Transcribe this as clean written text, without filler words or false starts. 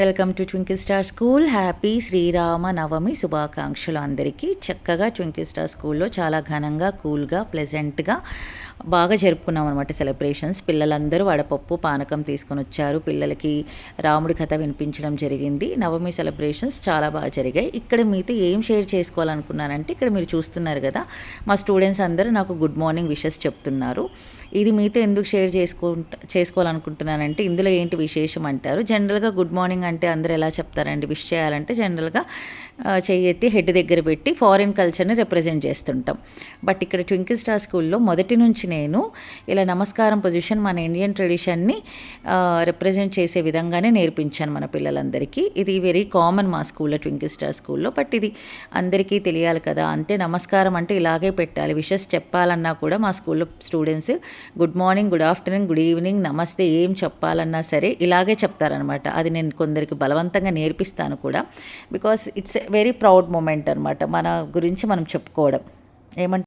Welcome to twinkle star school. Happy Sri Rama Navami శుభాకాంక్షలు అందరికీ. చక్కగా ట్వింకిల్ స్టార్ స్కూల్లో చాలా ఘనంగా, కూల్గా, ప్లెజెంట్గా బాగా జరుపుకున్నాం అనమాట సెలబ్రేషన్స్. పిల్లలందరూ వడపప్పు పానకం తీసుకొని వచ్చారు. పిల్లలకి రాముడి కథ వినిపించడం జరిగింది. నవమి సెలబ్రేషన్స్ చాలా బాగా జరిగాయి. ఇక్కడ మీతో ఏం షేర్ చేసుకోవాలనుకున్నానంటే, ఇక్కడ మీరు చూస్తున్నారు కదా, మా స్టూడెంట్స్ అందరూ నాకు గుడ్ మార్నింగ్ విషెస్ చెప్తున్నారు. ఇది మీతో ఎందుకు షేర్ చేసుకోవాలనుకుంటున్నానంటే, ఇందులో ఏంటి విశేషం అంటారు. జనరల్గా గుడ్ మార్నింగ్ అంటే అందరూ ఎలా చెప్తారండి, విష్ చేయాలంటే జనరల్గా చెయ్యి ఎత్తి హెడ్ దగ్గర పెట్టి ఫారిన్ కల్చర్ని రిప్రజెంట్ చేస్తుంటాం. బట్ ఇక్కడ ట్వింకిల్ స్టార్ స్కూల్లో మొదటి నుంచి నేను ఇలా నమస్కారం పొజిషన్ మన ఇండియన్ ట్రెడిషన్ని రిప్రజెంట్ చేసే విధంగానే నేర్పించాను మన పిల్లలందరికీ. ఇది వెరీ కామన్ మా స్కూల్లో, ట్వింకిల్ స్టార్ స్కూల్లో. బట్ ఇది అందరికీ తెలియాలి కదా, అంతే నమస్కారం అంటే ఇలాగే పెట్టాలి. విషెస్ చెప్పాలన్నా కూడా మా స్కూల్లో students good morning, good afternoon, good evening, నమస్తే ఏం చెప్పాలన్నా సరే ఇలాగే చెప్తారనమాట. అది నేను కొందరికి బలవంతంగా నేర్పిస్తాను కూడా. Because it's very proud moment అనమాట, మన గురించి మనం చెప్పుకోవడం. ఏమంటారు?